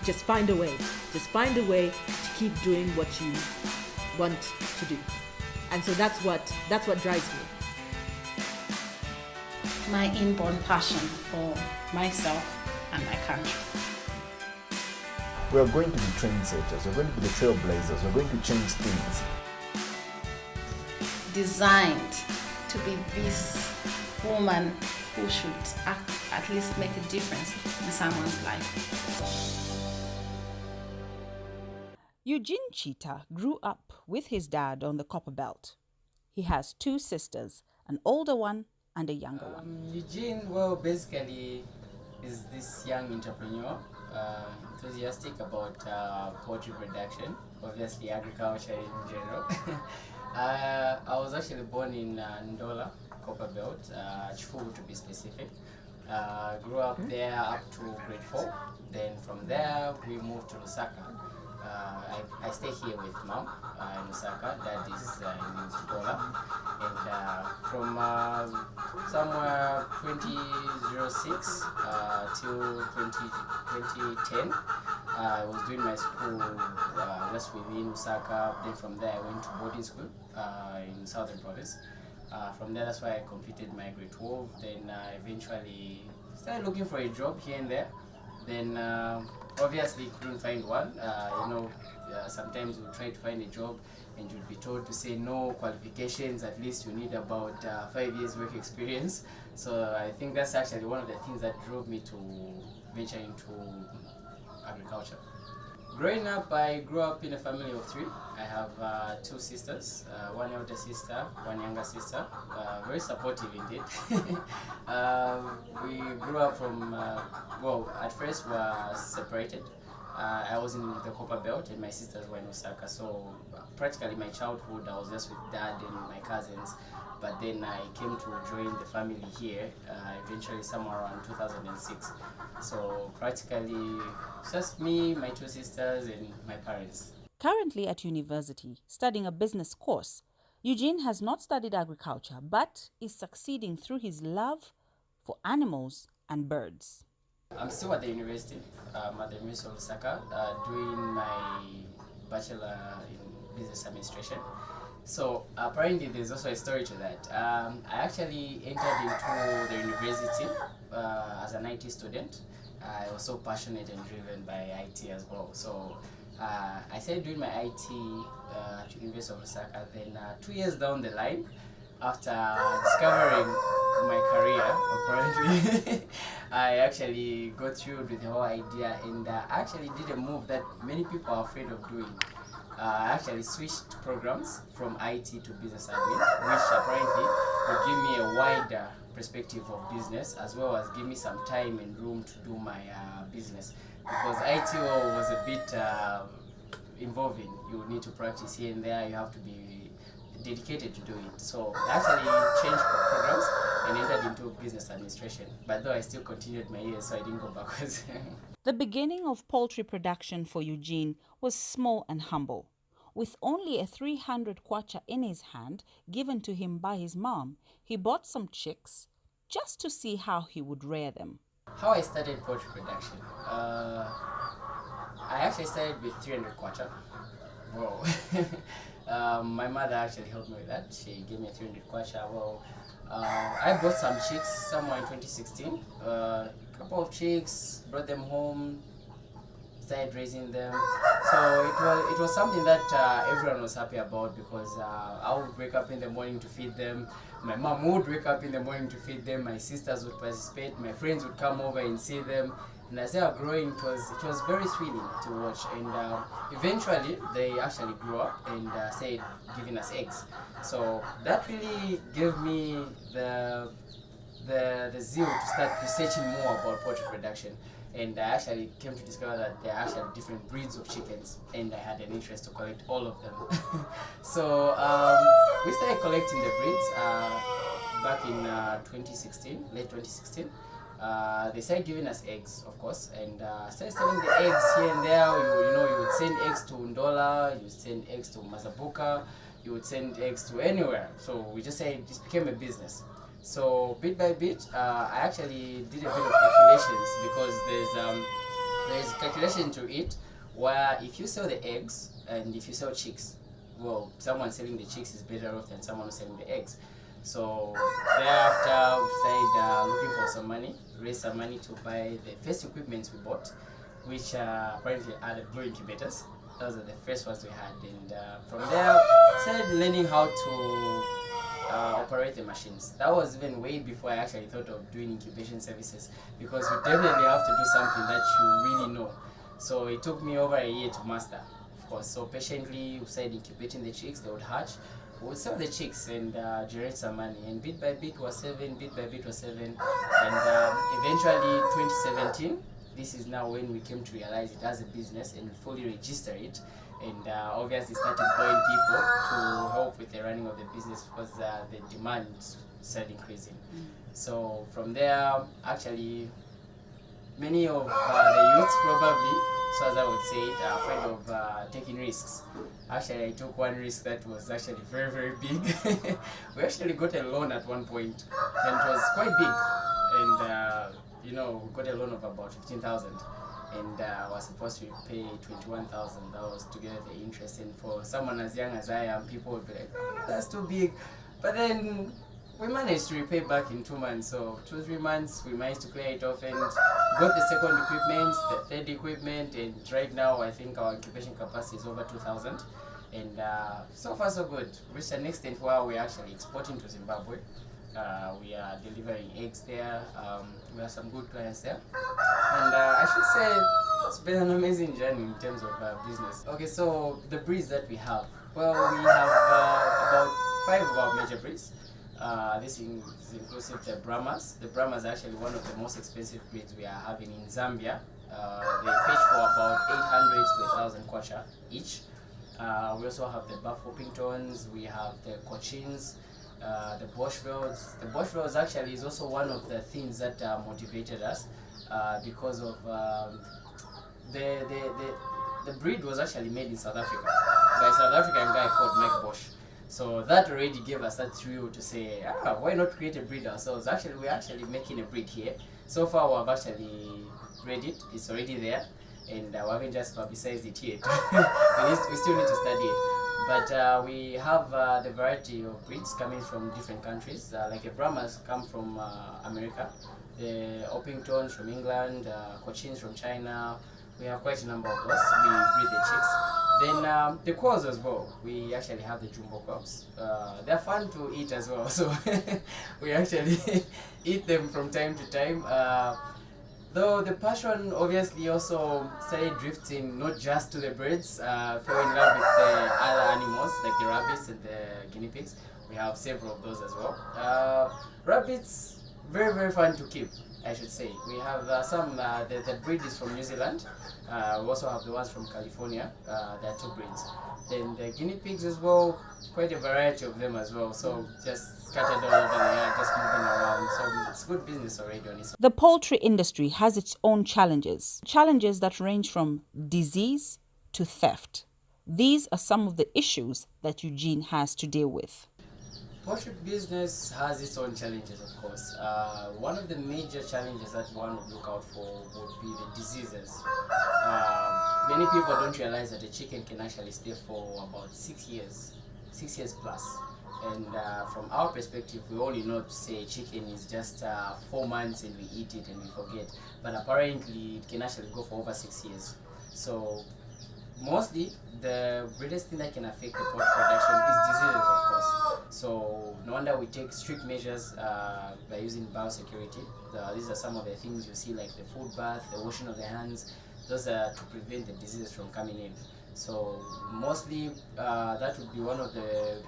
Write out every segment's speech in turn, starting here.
just find a way. Just find a way to keep doing what you want to do. And so that's what drives me. My inborn passion for myself and my country. We are going to be trendsetters, we're going to be the trailblazers, we're going to change things. Designed to be this woman who should at least make a difference in someone's life. Eugene Chita grew up with his dad on the Copper Belt. He has 2 sisters, an older one and a younger one. Eugene, well, basically is this young entrepreneur, enthusiastic about poultry production, obviously agriculture in general. I was actually born in Ndola, Copper Belt, Chifu to be specific. Grew up there up to grade 4. Then from there we moved to Lusaka. I stay here with mom in Lusaka. Dad is in Ndola. And from somewhere 2006 till 2010, I was doing my school just within Lusaka. Then from there I went to boarding school in Southern Province. From there, that's why I completed my grade 12. Then eventually started looking for a job here and there. Then obviously couldn't find one. Sometimes you try to find a job and you'll be told to say no qualifications, at least you need about 5 years work experience. So I think that's actually one of the things that drove me to venture into agriculture. Growing up, I grew up in a family of 3. I have 2 sisters, one elder sister, one younger sister, very supportive indeed. We grew up from, at first we were separated. I was in the Copper Belt and my sisters were in Osaka, so practically my childhood I was just with dad and my cousins. But then I came to join the family here, eventually somewhere around 2006. So practically just me, my 2 sisters and my parents. Currently at university, studying a business course, Eugene has not studied agriculture, but is succeeding through his love for animals and birds. I'm still at the university, at the University of Osaka, doing my bachelor in business administration. So apparently there's also a story to that. I actually entered into the university as an IT student. I was so passionate and driven by IT as well. So I started doing my IT at University of Osaka. Then 2 years down the line, after discovering my career, apparently, I actually got thrilled with the whole idea and actually did a move that many people are afraid of doing. I actually switched programs from IT to business admin, which apparently would give me a wider perspective of business as well as give me some time and room to do my business. Because IT was a bit involving. You need to practice here and there, you have to be dedicated to do it. So I actually changed programs and entered into business administration. But though I still continued my years, so I didn't go backwards. The beginning of poultry production for Eugene was small and humble. With only a 300 kwacha in his hand, given to him by his mom, he bought some chicks just to see how he would rear them. How I started poultry production? I actually started with 300 kwacha. Whoa. My mother actually helped me with that. She gave me 300 kwacha. Well, I bought some chicks somewhere in 2016. A couple of chicks, brought them home, started raising them. So it was something that everyone was happy about because I would wake up in the morning to feed them. My mom would wake up in the morning to feed them. My sisters would participate. My friends would come over and see them. And as they were growing, it was very thrilling to watch. And eventually, they actually grew up and started giving us eggs. So that really gave me the zeal to start researching more about poultry production. And I actually came to discover that there are actually different breeds of chickens, and I had an interest to collect all of them. So we started collecting the breeds back in 2016, late 2016. They started giving us eggs, of course, and started selling the eggs here and there. You would send eggs to Ndola, you would send eggs to Mazabuka, you would send eggs to anywhere. So we just said it became a business. So bit by bit, I actually did a bit of calculations because there's There's calculation to it where if you sell the eggs and if you sell chicks, well, someone selling the chicks is better off than someone selling the eggs. So thereafter, we started looking for some money, raise some money to buy the first equipment we bought, which apparently are the blue incubators. Those are the first ones we had, and from there, started learning how to operate the machines. That was even way before I actually thought of doing incubation services, because you definitely have to do something that you really know. So it took me over a year to master, of course. So patiently, we started incubating the chicks. They would hatch. We would sell the chicks and generate some money. And bit by bit was 7, bit by bit was 7. And eventually, 2017, this is now when we came to realize it as a business and fully register it. And obviously started employing people to help with the running of the business, because the demand started increasing. So from there, actually, many of the youths probably, so as I would say it, are afraid of taking risks. Actually, I took one risk that was actually very, very big. We actually got a loan at one point, and it was quite big. And we got a loan of about 15,000. And I was supposed to pay 21,000. That was together the interest. And for someone as young as I am, people would be like, "Oh no, that's too big." But then we managed to repay back in 2 months. So 2-3 months, we managed to clear it off and got the second equipment, the third equipment, and right now I think our incubation capacity is over 2,000. And so far so good. Reached an extent where we're actually exporting to Zimbabwe. We are delivering eggs there. We have some good clients there. And I should say it's been an amazing journey in terms of business. Okay, so the breeds that we have. Well, we have about 5 of our major breeds. This is inclusive the Brahmas. The Brahmas are actually one of the most expensive breeds we are having in Zambia. They fetch for about 800 to 1,000 kwacha each. We also have the Buff Orpingtons, we have the Cochins, the Boschvelds. The Boschvelds actually is also one of the things that motivated us, because of the breed was actually made in South Africa by a South African guy called Mike Bosch. So that already gave us that thrill to say, why not create a breed ourselves? Actually, we're actually making a breed here. So far, we've actually bred it. It's already there. And we haven't just publicized it yet. We still need to study it. But we have the variety of breeds coming from different countries. Like the Brahmas come from America, the Orpingtons from England, Cochins from China. We have quite a number of those. We breed the chicks. Then the quails as well. We actually have the jumbo quails. They're fun to eat as well. So we actually eat them from time to time. Though the passion obviously also started drifting not just to the birds, fell in love with the other animals like the rabbits and the guinea pigs. We have several of those as well. Rabbits, very, very fun to keep, I should say. We have some, the breed is from New Zealand. We also have the ones from California. There are 2 breeds. Then the guinea pigs as well, quite a variety of them as well. So just scattered all over there, just moving around. So it's good business already on its own. The poultry industry has its own challenges that range from disease to theft. These are some of the issues that Eugene has to deal with. Poultry business has its own challenges, of course. One of the major challenges that one would look out for would be the diseases. Many people don't realize that a chicken can actually stay for about 6 years plus. And from our perspective, we only know to say chicken is just 4 months and we eat it and we forget. But apparently, it can actually go for over 6 years. So mostly, the greatest thing that can affect the pork production is diseases, of course. So no wonder we take strict measures by using biosecurity. These are some of the things you see, like the food bath, the washing of the hands. Those are to prevent the diseases from coming in. So mostly that would be one of the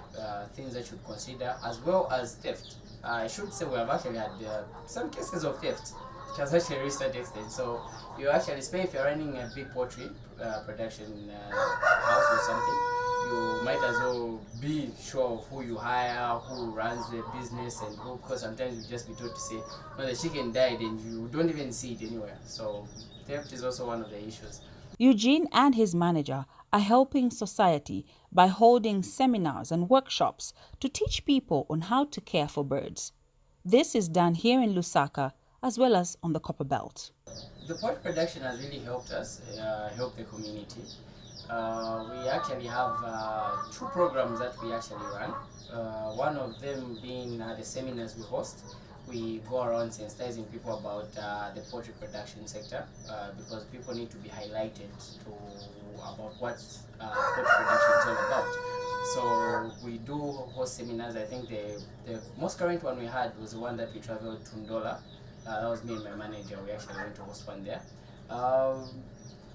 things that you should consider, as well as theft. I should say we have actually had some cases of theft. It has actually reached that extent. So you actually, especially if you're running a big poultry production house or something, you might as well be sure of who you hire, who runs the business, and who, because sometimes you just be told to say, no, the chicken died, and you don't even see it anywhere. So theft is also one of the issues. Eugene and his manager are helping society by holding seminars and workshops to teach people on how to care for birds. This is done here in Lusaka as well as on the Copper Belt. The pork production has really helped us, help the community. We actually have two programs that we actually run. One of them being the seminars we host. We go around sensitizing people about the poultry production sector because people need to be highlighted about what poultry production is all about. So we do host seminars. I think the most current one we had was the one that we traveled to Ndola. That was me and my manager. We actually went to host one there.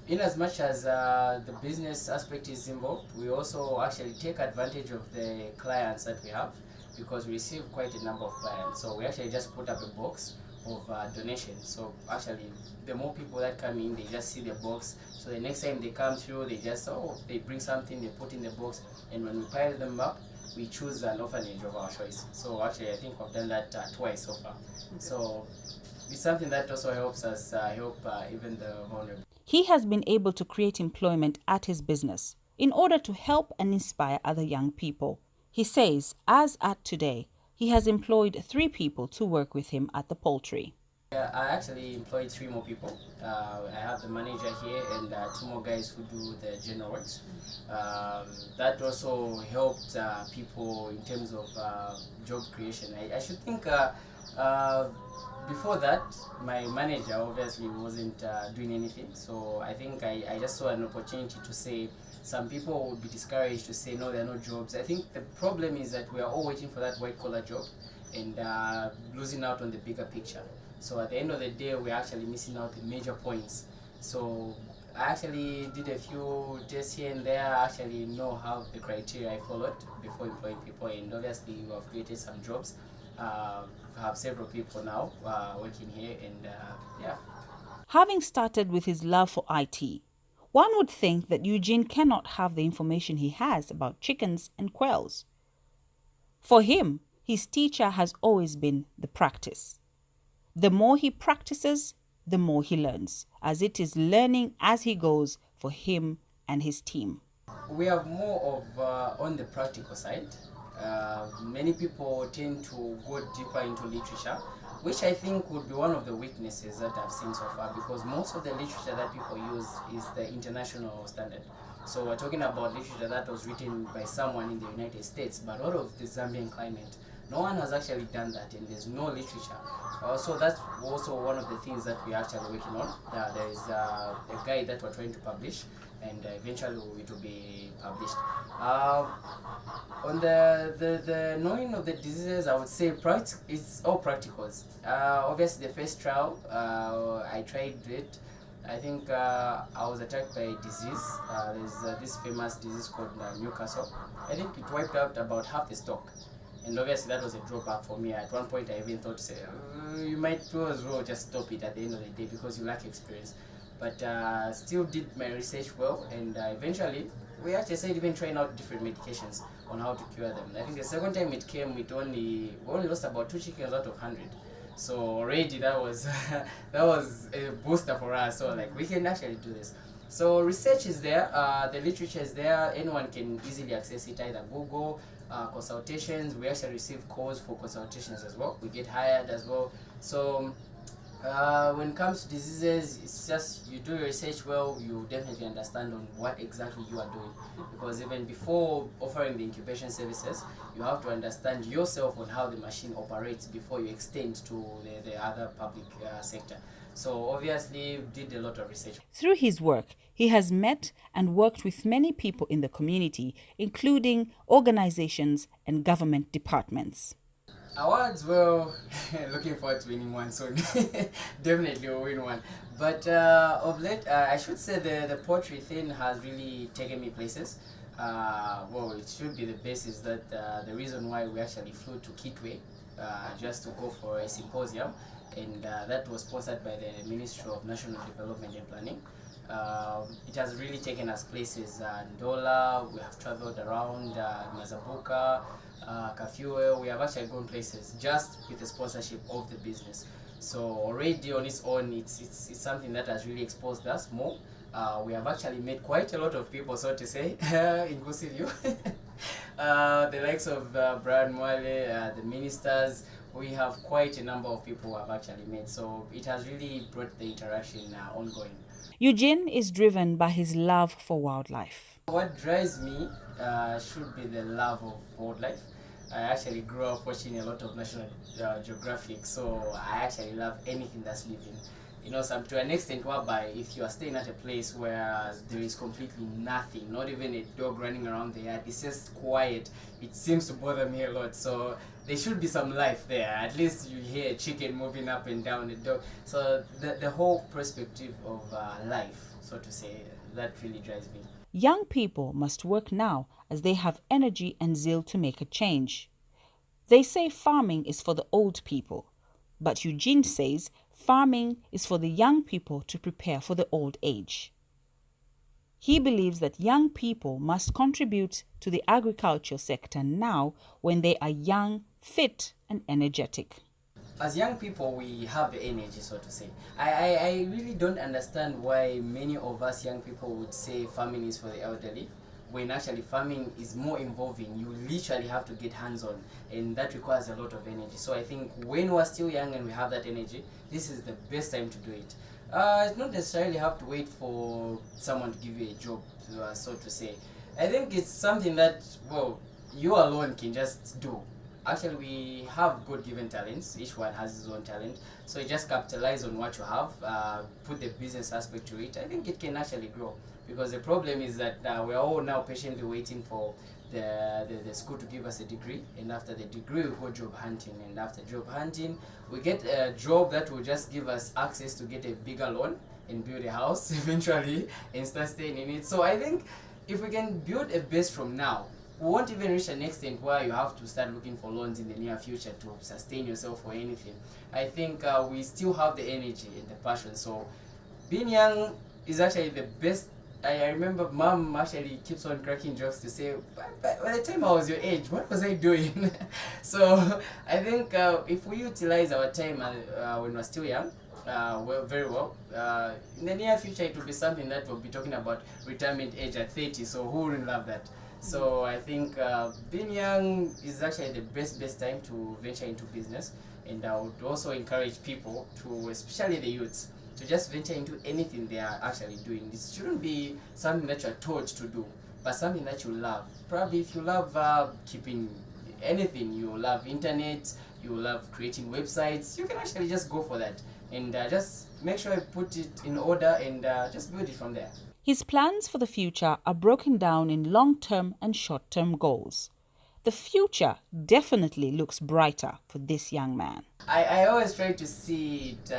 In as much as the business aspect is involved, we also actually take advantage of the clients that we have because we receive quite a number of clients. So we actually just put up a box of donations. So actually, the more people that come in, they just see the box. So the next time they come through, they bring something, they put in the box, and when we pile them up, we choose an orphanage of our choice. So actually, I think we've done that twice so far. So it's something that also helps us help even the vulnerable. He has been able to create employment at his business in order to help and inspire other young people. He says, as at today, he has employed 3 people to work with him at the poultry. I actually employed 3 more people. I have the manager here and 2 more guys who do the general works. That also helped people in terms of job creation. I should think before that, my manager obviously wasn't doing anything. So I think I just saw an opportunity to say some people would be discouraged to say no, there are no jobs. I think the problem is that we are all waiting for that white collar job and losing out on the bigger picture. So at the end of the day, we're actually missing out the major points. So I actually did a few tests here and there. I actually know how the criteria I followed before employing people, and obviously we have created some jobs. We have several people now working here, and yeah. Having started with his love for IT, one would think that Eugene cannot have the information he has about chickens and quails. For him, his teacher has always been the practice. The more he practices, the more he learns, as it is learning as he goes for him and his team. We have more of on the practical side. Many people tend to go deeper into literature, which I think would be one of the weaknesses that I've seen so far, because most of the literature that people use is the international standard. So we're talking about literature that was written by someone in the United States, but out of the Zambian climate, no one has actually done that, and there's no literature. So that's also one of the things that we're actually working on. There is a guide that we're trying to publish, and eventually it will be published. On the knowing of the diseases, I would say it's all practicals. Obviously, the first trial, I tried it. I think I was attacked by a disease. There's this famous disease called Newcastle. I think it wiped out about half the stock. And obviously that was a drawback for me. At one point I even thought to say, you might as well just stop it at the end of the day because you lack experience. But still did my research well, and eventually we actually started even trying out different medications on how to cure them. I think the second time it came, we only lost about 2 chickens out of 100. So already that was that was a booster for us. So like, we can actually do this. So research is there, the literature is there. Anyone can easily access it, either Google, consultations. We actually receive calls for consultations as well. We get hired as well. So when it comes to diseases, it's just you do your research well, you definitely understand on what exactly you are doing. Because even before offering the incubation services, you have to understand yourself on how the machine operates before you extend to the other public sector. So obviously did a lot of research. Through his work, he has met and worked with many people in the community, including organizations and government departments. Awards, well, looking forward to winning one soon. Definitely will win one. But of late, I should say the poultry thing has really taken me places. Well, it should be the basis that the reason why we actually flew to Kitwe just to go for a symposium, and that was sponsored by the Ministry of National Development and Planning. It has really taken us places. Ndola, we have traveled around Mazabuka, Kafiwe. We have actually gone places just with the sponsorship of the business. So already on its own, it's something that has really exposed us more. We have actually met quite a lot of people, so to say, inclusive you. The likes of Brian Mwale, the ministers. we have quite a number of people who have actually met. So it has really brought the interaction ongoing. Eugene is driven by his love for wildlife. What drives me should be the love of wildlife. I actually grew up watching a lot of National Geographic, so I actually love anything that's living. You know, some to an extent whereby if you are staying at a place where there is completely nothing, not even a dog running around the yard, it's just quiet, it seems to bother me a lot. So there should be some life there. At least you hear a chicken moving up and down, the dog. So the whole perspective of life, so to say, that really drives me. Young people must work now as they have energy and zeal to make a change. They say farming is for the old people, but Eugene says farming is for the young people to prepare for the old age. He believes that young people must contribute to the agriculture sector now when they are young, fit and energetic. As young people, we have the energy, so to say. I really don't understand why many of us young people would say farming is for the elderly, when actually farming is more involving. You literally have to get hands-on, and that requires a lot of energy. So I think when we're still young and we have that energy, this is the best time to do it. It's not necessarily have to wait for someone to give you a job, so to say. I think it's something that, well, you alone can just do. Actually, we have God-given talents. Each one has his own talent. So you just capitalize on what you have, put the business aspect to it. I think it can actually grow. Because the problem is that we're all now patiently waiting for the school to give us a degree. And after the degree, we go job hunting. And after job hunting, we get a job that will just give us access to get a bigger loan and build a house eventually and start staying in it. So I think if we can build a base from now, we won't even reach an extent where you have to start looking for loans in the near future to sustain yourself or anything. I think we still have the energy and the passion. So being young is actually the best. I remember mom actually keeps on cracking jokes to say, by the time I was your age, what was I doing? So I think if we utilize our time when we're still young, very well. In the near future, it will be something that we'll be talking about retirement age at 30. So who wouldn't love that? So I think being young is actually the best time to venture into business, and I would also encourage people to, especially the youths, to just venture into anything they are actually doing. This shouldn't be something that you're taught to do, but something that you love. Probably if you love keeping anything, you love internet, you love creating websites, you can actually just go for that, and just make sure you put it in order and just build it from there. His plans for the future are broken down in long-term and short-term goals. The future definitely looks brighter for this young man. I always try to see it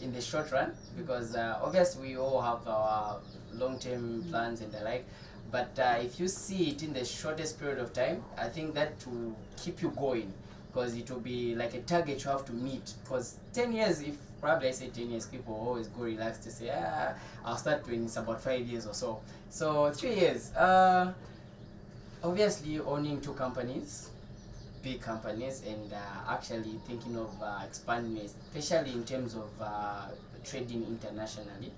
in the short run, because obviously we all have our long-term plans and the like, but if you see it in the shortest period of time, I think that will keep you going, because it will be like a target you have to meet. Because 10 years, if probably I say 10 years, people always go relaxed to say, I'll start when it's about 5 years or so. So 3 years, obviously owning 2 companies, big companies, and actually thinking of expanding, especially in terms of trading internationally,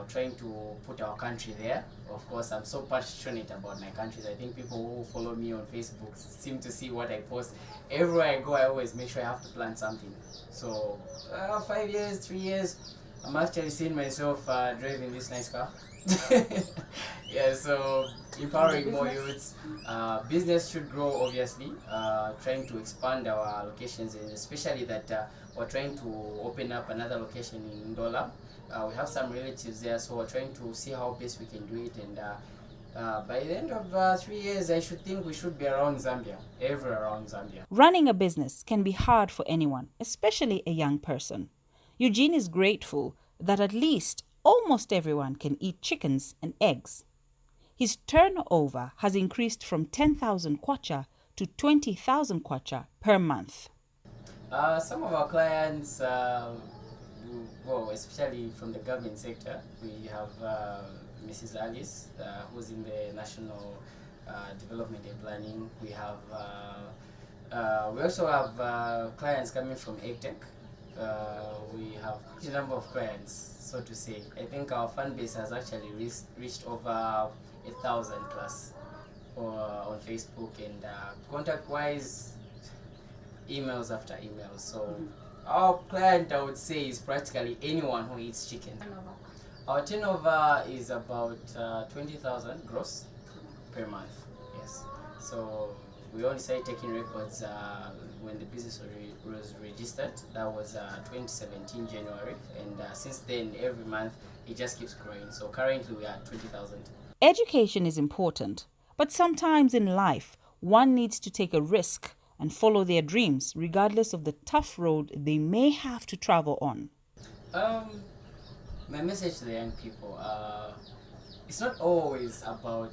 trying to put our country there. Of course, I'm so passionate about my countries. I think people who follow me on Facebook seem to see what I post. Everywhere I go, I always make sure I have to plan something. So 5 years, 3 years, I'm actually seeing myself driving this nice car. Yeah, so empowering more youths. Business should grow, obviously. Trying to expand our locations, and especially that we're trying to open up another location in Ndola. We have some relatives there, so we're trying to see how best we can do it. And by the end of 3 years, I should think we should be around Zambia, everywhere around Zambia. Running a business can be hard for anyone, especially a young person. Eugene is grateful that at least almost everyone can eat chickens and eggs. His turnover has increased from 10,000 kwacha to 20,000 kwacha per month. Some of our clients, well, especially from the government sector, we have Mrs. Alice, who's in the National Development and Planning. We have, we also have clients coming from EdTech. We have quite a number of clients, so to say. I think our fan base has actually reached over 1,000 plus on Facebook, and contact-wise, emails after emails. So our client, I would say, is practically anyone who eats chicken. Our turnover is about 20,000 gross per month. Yes. So we only started taking records when the business was registered. That was 2017 January, and since then every month it just keeps growing. So currently we are at 20,000. Education is important, but sometimes in life one needs to take a risk and follow their dreams, regardless of the tough road they may have to travel on. My message to the young people, it's not always about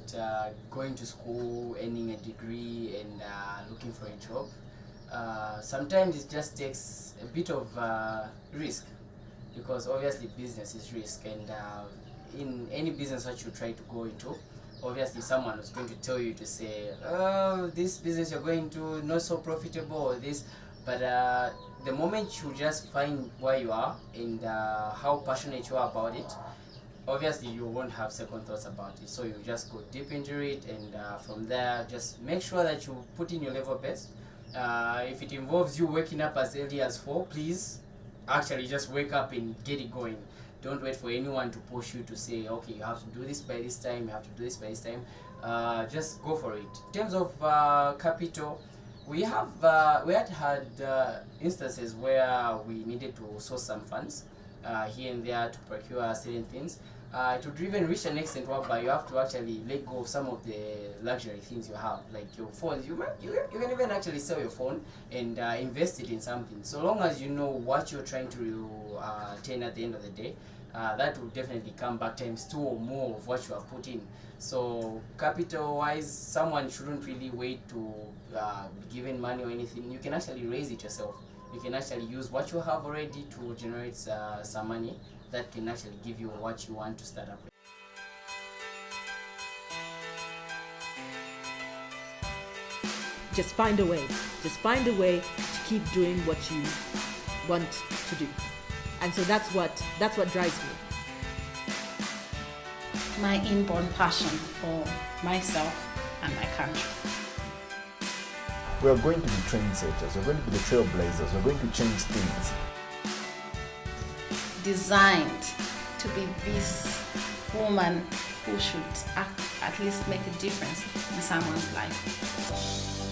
going to school, earning a degree, and looking for a job. Sometimes it just takes a bit of risk, because obviously business is risk, and in any business that you try to go into, obviously someone is going to tell you to say, oh, this business you're going to not so profitable, or this, but the moment you just find where you are and how passionate you are about it, obviously you won't have second thoughts about it. So you just go deep into it, and from there just make sure that you put in your level best. If it involves you waking up as early as 4, please actually just wake up and get it going. Don't wait for anyone to push you to say, okay, you have to do this by this time, you have to do this by this time. Just go for it. In terms of capital, we had instances where we needed to source some funds here and there to procure certain things. It would even reach an extent whereby you have to actually let go of some of the luxury things you have, like your phones. You can even actually sell your phone and invest it in something. So long as you know what you're trying to attain at the end of the day, that will definitely come back times 2 or more of what you have put in. So capital wise, someone shouldn't really wait to be given money or anything. You can actually raise it yourself. You can actually use what you have already to generate some money that can actually give you what you want to start up with. Just find a way. Just find a way to keep doing what you want to do. And so that's what drives me. My inborn passion for myself and my country. We are going to be trendsetters, we're going to be the trailblazers, we're going to change things. Designed to be this woman who should at least make a difference in someone's life.